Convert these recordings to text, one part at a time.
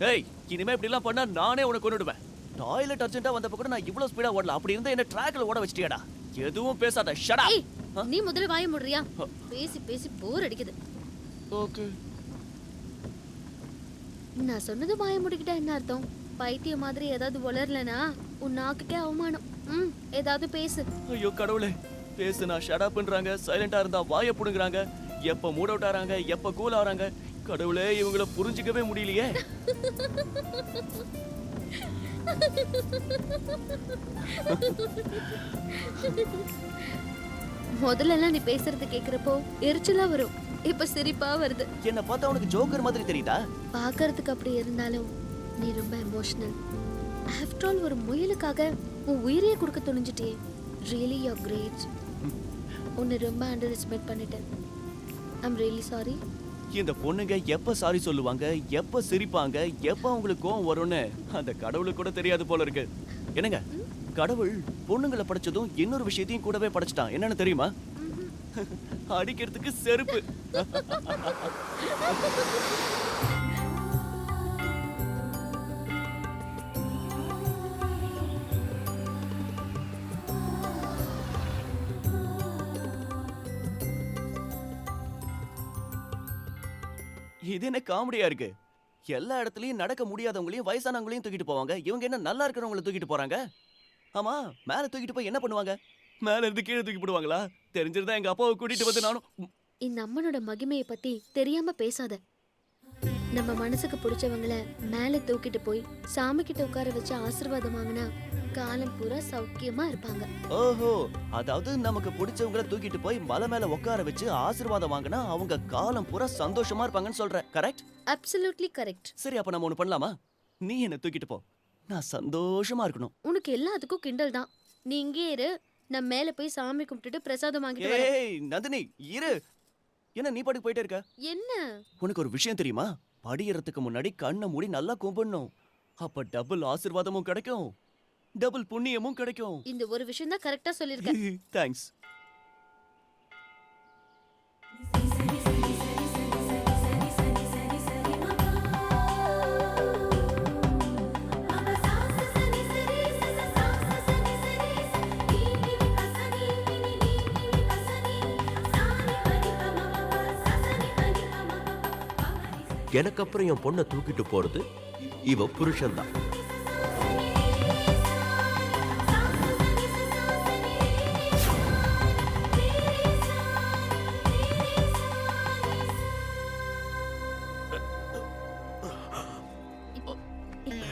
ஏய், இனிமே இப்படி எல்லாம் பண்ணா நானே உன்னை கொன்னுடுவேன். டாய்லெட் அர்ஜென்ட்டா வந்தப்ப கூட நான் இவ்வளவு ஸ்பீடா ஓடல. அப்படி இருந்தா என்ன ட்ராக்ல ஓட வச்சிட்டியாடா? எதுவும் பேசாத. ஷட் ஏய், அப். நீ முதல்ல வாய மூடுறியா? பேசி பேசி போர் அடிக்குது. ஓகே. நான் சொன்னது வாய மூடிக்கிட்டா என்ன அர்த்தம்? பைத்திய மாதிரி ஏதாவது உளறலனா உன் நாக்குக்கே அவமானம். ஏதாவது பேசு. ஐயோ கடவுளே, பேசுனா ஷட் அப்ன்றாங்க, சைலண்டா இருந்தா வாயை புடுங்குறாங்க, எப்ப மூட் அவுட் ஆறாங்க, எப்ப கூல் ஆறாங்க. கடவுளே, இவங்கள புரிஞ்சிக்கவே முடியலையே. முதல்ல நீ பேசுறது கேக்குறப்போ எரிச்சலா வரும். இப்ப சிரிப்பா வருது. என்ன பார்த்தா உனக்கு ஜோக்கர் மாதிரி தெரியுதா? பாக்குறதுக்கு அப்படி இருந்தாலும் நீ ரொம்ப எமோஷனல். ஆஃப்டர் ஆல் ஒரு முயலுக்காக உன் உயிரையே கொடுக்க துணிஞ்சிட்டியே. Really you are great. உன்னை ரொம்ப அண்டர் எஸ்டிமேட் பண்ணிட்டேன். I'm really sorry. இந்த பொண்ணுங்க எப்ப சாரி சொல்லுவாங்க, எப்ப சிரிப்பாங்க, எப்ப அவங்களுக்கு கோவம் வரும்னு அந்த கடவுளுக்கு கூட தெரியாது போல இருக்கு. என்னங்க, கடவுள் பொண்ணுங்களை படைச்சதும் இன்னொரு விஷயத்தையும் கூடவே படைச்சிட்டான். என்னன்னு தெரியுமா? அடிக்கிறதுக்கு செருப்பு. இது என்ன காமெடியா இருக்கு? எல்லா இடத்துலயும் நடக்க முடியாதவங்களையும் வயசானவங்களையும் தூக்கிட்டு போவாங்க. இவங்க என்ன நல்லா இருக்கிறவங்கள தூக்கிட்டு போறாங்க? ஆமா, மேல தூக்கிட்டு போய் என்ன பண்ணுவாங்க? மேல இருந்து கீழே தூக்கி போடுவாங்களா? தெரிஞ்சிருந்தா எங்க அப்பாவை கூட்டிட்டு வந்து நானும். இந்த அம்மனோட மகிமையை பத்தி தெரியாம பேசாத. நம்ம மனசுக்கு பிடிச்சவங்கள மேல தூக்கிட்டு போய் சாமி கிட்ட உட்கார வச்சு ஆசீர்வாதம் வாங்கினா காலம் பூரா சௌக்கியமா இருப்பாங்க. ஓஹோ, அதாவது நமக்கு பிடிச்சவங்கள தூக்கிட்டு போய் மலை மேல உட்கார வச்சு ஆசீர்வாதம் வாங்கினா அவங்க காலம் பூரா சந்தோஷமா இருப்பாங்கன்னு சொல்ற. கரெக்ட்? Absolutely correct. சரி, அப்ப நம்ம ஒண்ணு பண்ணலாமா? நீ என்ன தூக்கிட்டு போ, நான் சந்தோஷமா இருக்கணும். உனக்கு எல்லாத்துக்கும் கிண்டல் தான். நீ இங்கே இரு, நான் மேல போய் சாமி கும்பிட்டுட்டு பிரசாதம் வாங்கிட்டு வரேன். ஏய் நந்தினி, இரு. என்ன நீ பாட்டுக்கு போயிட்டே இருக்க? என்ன? உனக்கு ஒரு விஷயம் தெரியுமா? படியறதுக்கு முன்னாடி கண்ணை மூடி நல்லா கும்பிடணும். அப்ப டபுள் ஆசீர்வாதமும் கிடைக்கும், டபுள் புண்ணியமும் கிடைக்கும். இந்த ஒரு விஷயம் தான் கரெக்டா சொல்லிருக்க. தேங்க்ஸ். எனக்கு அப்புறம் என் பொண்ணை தூக்கிட்டு போறது இவ புருஷன்தான்.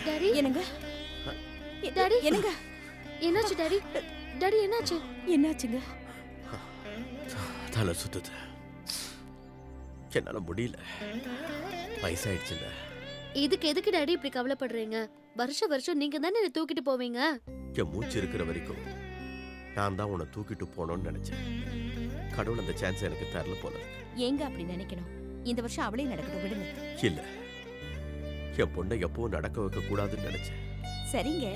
டாடி என்னங்க? டாடி என்னங்க? என்னாச்சு டாடி? டாடி என்னாச்சு? என்னாச்சுங்க? தலை சுத்துது, என்னால முடியல, வயசாயிடுச்சுங்க. இதுக்கு எதுக்கு டாடி இப்படி கவலைப்படுறீங்க? வருஷம் நீங்க தானே என்னை தூக்கிட்டு போவீங்க. என் மூச்சு இருக்கிற வரைக்கும் நான் தான் உன்னை தூக்கிட்டு போனோம்னு நினைச்சேன். கடவுள் அந்த சான்ஸ் எனக்கு தரல போல இருக்கு. ஏங்க அப்படி நினைக்கணும்? இந்த வருஷம் அவளே நடக்கட்டும், விடுங்க. இல்ல, என் பொண்ணை எப்பவும் நடக்க வைக்க கூடாதுன்னு நினைச்சேன். சரிங்க,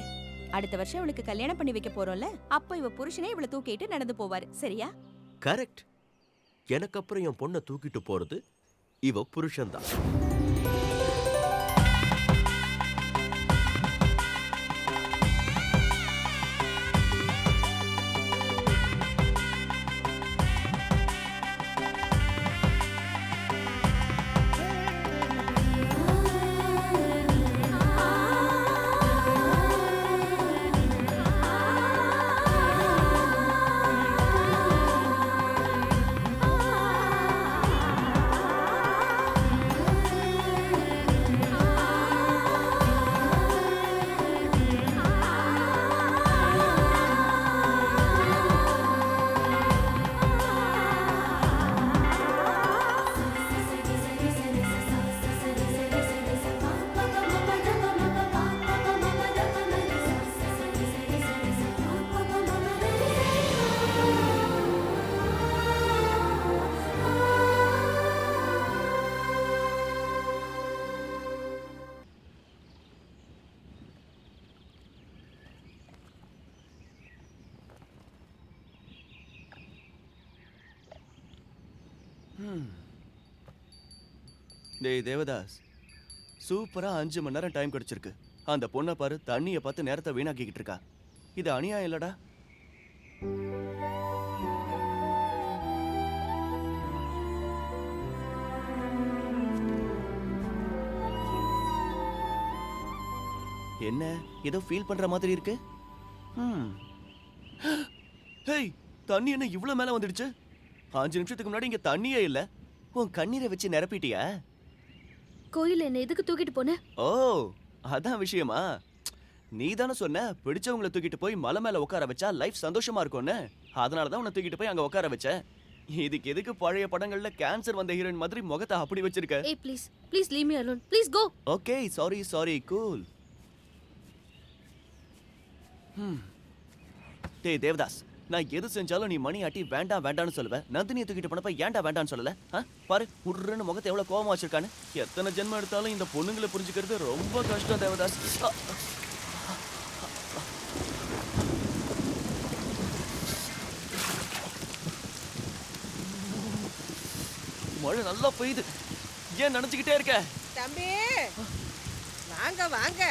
அடுத்த வருஷம் அவளுக்கு கல்யாணம் பண்ணி வைக்க போறோம்ல, அப்ப இவ புருஷனே இவளை தூக்கிட்டு நடந்து போவாரு. சரியா? கரெக்ட். எனக்கு அப்புறம் என் பொண்ணை தூக்கிட்டு போறது இவ புருஷன்தான். டேய் தேவதாஸ், சூப்பரா 5 மணி நேரம் டைம் கிடைச்சிருக்கு. அந்த பொண்ணை பாரு, தண்ணியை பார்த்து நேரத்தை வீணாக்கிக்கிட்டு இருக்கா. இது அநியாயம் இல்லடா? என்ன ஏதோ ஃபீல் பண்ற மாதிரி இருக்கு? ஹேய், தண்ணி என்ன இவ்ளோ மேல வந்துடுச்சு? 5 நிமிஷத்துக்கு முன்னாடி இங்க தண்ணியே இல்ல. உன் கண்ணீரை வச்சு நிரப்பிட்டியா? கோயில் என்ன எதுக்கு தூக்கிட்டு போன? ஓ, அதான் விஷயமா? நீ தானே சொன்ன பிடிச்சவங்களை தூக்கிட்டு போய் மலை மேல உட்கார வச்சா லைஃப் சந்தோஷமா இருக்கும்னு. அதனால தான் உன்னை தூக்கிட்டு போய் அங்க உட்கார வச்சேன். இதுக்கு எதுக்கு பழைய படங்கள்ல கேன்சர் வந்த ஹீரோயின் மாதிரி முகத்தை அப்படி வச்சிருக்க? ஏய் please please leave me alone. Please go. Okay, sorry cool. டேய் தேவதாஸ், நான் எது செஞ்சாலும் நீ மணி ஆட்டி வேண்டாம் வேண்டாம்னு சொல்லுவேன். நந்தினியை தூக்கிட்டு போனப்ப ஏன்டா வேண்டாம்னு சொல்லல? பாரு உருன்னு முகத்தை எவ்வளவு கோவமா வச்சிருக்கான்னு. எத்தனை ஜென்மம் எடுத்தாலும் இந்த பொண்ணுங்களை புரிஞ்சுக்கிறது ரொம்ப கஷ்டம் தேவதாஸ். மழை நல்லா பெய்யுது. ஏன் நினைச்சுக்கிட்டே இருக்க? தம்பி வாங்க வாங்க.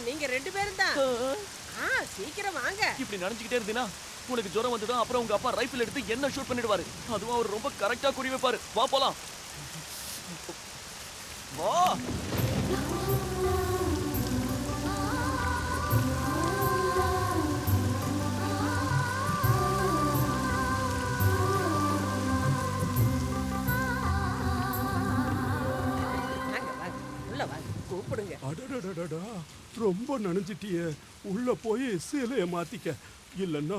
நீங்க 2 பேரும் தான். சீக்கிரம் வாங்க. இப்படி நினைச்சுக்கிட்டே இருந்தீனா உனக்கு ஜுரம் வந்துடும். அப்புறம் உங்க அப்பா ரைஃபிள் எடுத்து என்ன ஷூட் பண்ணிடுவாரு. அதுவும் அவர் ரொம்ப கரெக்டா குறி வைப்பாரு. வா போலாம். வா. கூப்பிடுங்க. அடடடடா, ரொம்ப நனைஞ்சிட்டியே. உள்ள போய் சீலைய மாத்திக்க, இல்லன்னா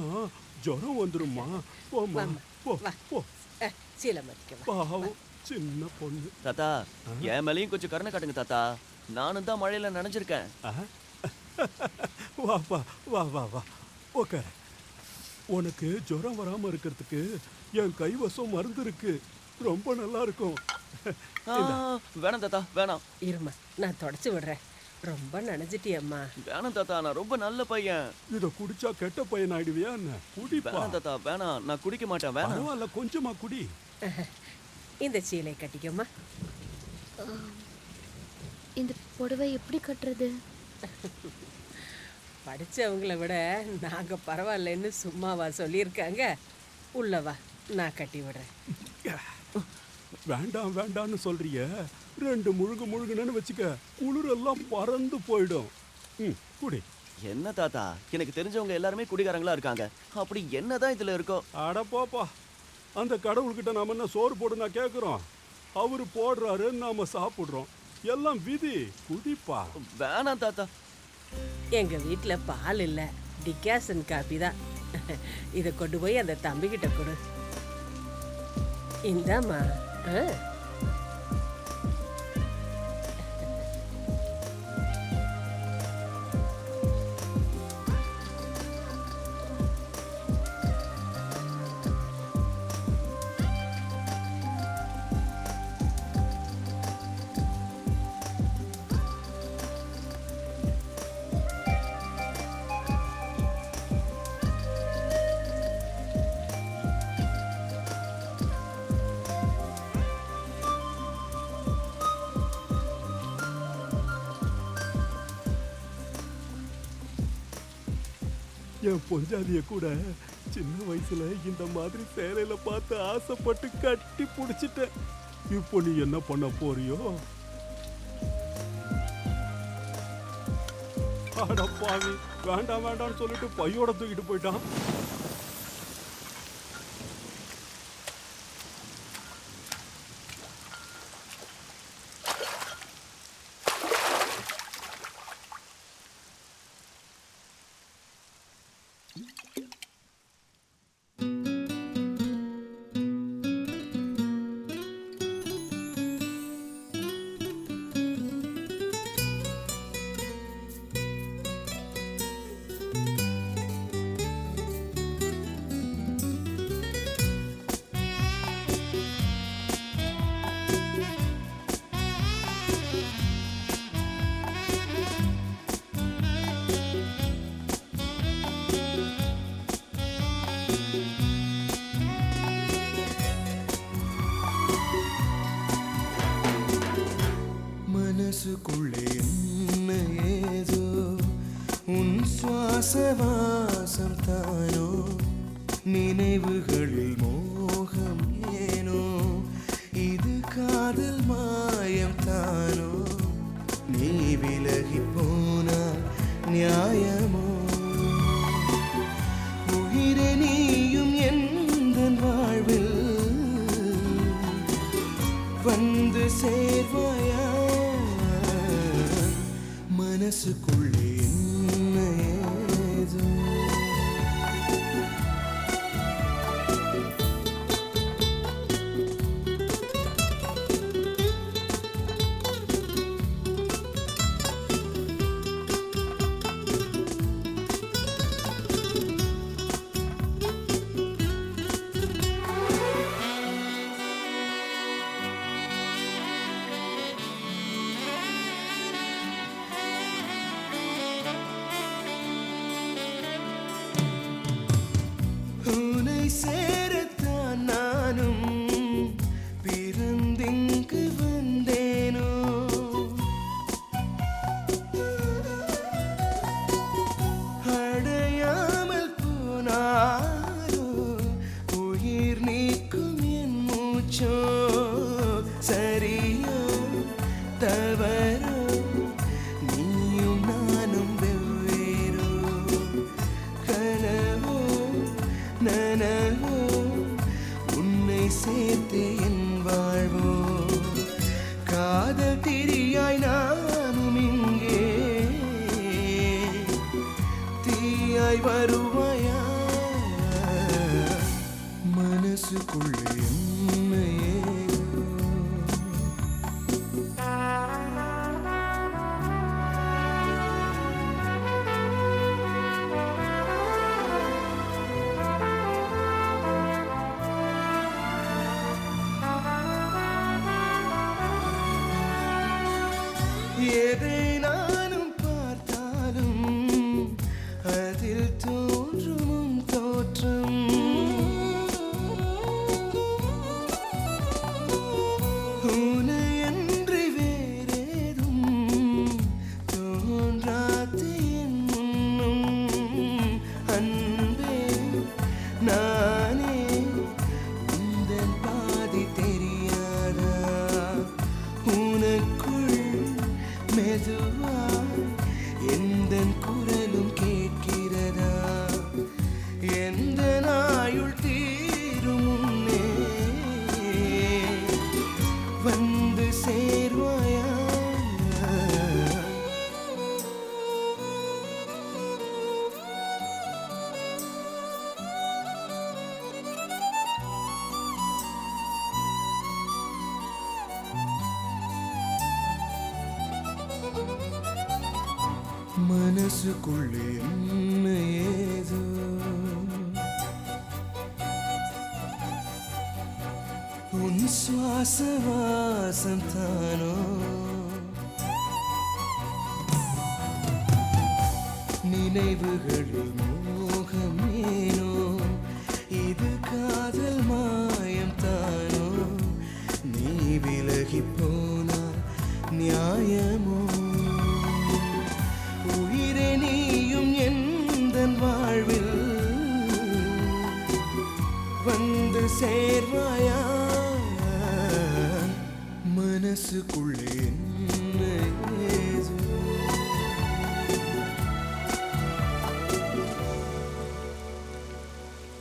ஜுரம் வந்துருமா. போமா போ போ. சீலை மாத்திக்க. பாவம் சின்ன பொண்ணு. தாத்தா, என் மேலையும் கொஞ்சம் கருணை காட்டுங்க தாத்தா. நானும் தான் மழையில நனைஞ்சிருக்கேன். வாப்பா வா வா வா ஓகே. உனக்கு ஜுரம் வராம இருக்கிறதுக்கு என் கைவசம் மருந்து இருக்கு. ரொம்ப நல்லா இருக்கும். வேணாம் தாத்தா, வேணாம். இருமா, நான் தொடச்சு விடுறேன். ரொம்ப நனைஞ்சிட்டியம்மா. வேணாம் தாத்தா, நான் ரொம்ப நல்ல பையன். இத குடிச்சா கெட்ட பையன் ஆயிடுவியா என்ன? குடிப்பா. வேணாம் தாத்தா, வேணாம். நான் குடிக்க மாட்டேன். வேணாம். பரவாயில்ல, கொஞ்சமா குடி. இந்த சீலை கட்டிக்கோமா. இந்த புடவை எப்படி கட்டுறது? படிச்சவங்களை விட நாங்க பரவாயில்லன்னு சும்மாவா சொல்லியிருக்காங்க. உள்ளவா, நான் கட்டி விடுறேன். வேண்டாம் வேண்டாம்னு சொல்றிய. 2 முழுங்குன்னு வச்சுக்க, குளிரெல்லாம் பறந்து போயிடும். குடி. என்ன தாத்தா, எனக்கு தெரிஞ்சவங்க எல்லாருமே குடிகாரங்களா இருக்காங்க. அப்படி என்னதான் இதுல இருக்கோ? அட போப்பா, அந்த கடவுள்கிட்ட நாம என்ன சோறு போடுனா கேட்குறோம். அவரு போடுறாரு, நாம சாப்பிடுறோம். எல்லாம் விதி. குடிப்பா. வேணாம் தாத்தா. எங்க வீட்டுல பால் இல்ல, டிகாசன் காபி தான். இதை கொண்டு போய் அந்த தம்பிக்கிட்ட கொடு. இந்தாம்மா. என் பொஞ்சாதிய கூட சின்ன வயசுல இந்த மாதிரி சேலையில பார்த்து ஆசைப்பட்டு கட்டி பிடிச்சிட்டேன். இப்போ நீ என்ன பண்ண போறியோ? அடப்பாவி, வேண்டாம் வேண்டாம்னு சொல்லிட்டு பையோட தூக்கிட்டு போயிட்டான். சுவாசவாசம் தானோ நினைவுகளில் மோகம் ஏனோ இது காதல் மாயம் தானோ நீ விலகி போனால் நியாயமோ உயிரே நீயும் எந்த வாழ்வில் வந்து சேர்வாயா மனசுக்குள்ளே என்ன ஏதோ உனை சேரத்தான் நானும் பிறந்திங்கு வந்தேனோ அடையாமல் போனாரோ உயிர் நீக்கும் என் மூச்சோ சரியோ தவறோ நீயும் நானும் வெவ்வேறோ கனவோ நனவோ உன்னை சேர்த்தே என் வாழ்வோ காதல் திரியாய் நானும் இங்கே தீயாய் வருவாயா மனசுக்குள்ளே என்ன ஏதோ எதை நானும் பார்த்தாலும் அதில் தோன்றும் தோற்றம் உனையன்றி வேறேதும் தோன்றாது என் முன்னும் அன்பே நானே உந்தன் பாதி தெரியாதா உனக்குள் மெதுவாய் எந்தன் குரலும் கேட்கிறதா எந்த நாயுள் தீரும் முன்னே வந்து சேர்வாயா மனசுக்குள்ளே என்ன ஏதோ உன் சுவாசவாசம் தானோ நினைவுகளில் மோகம் ஏனோ இது காதல் மாயம் தானோ நீ விலகி போனால் நியாயமோ உயிரே நீயும் எந்தன் வாழ்வில் வந்து சேர்வாயா மனசுக்குள்ளே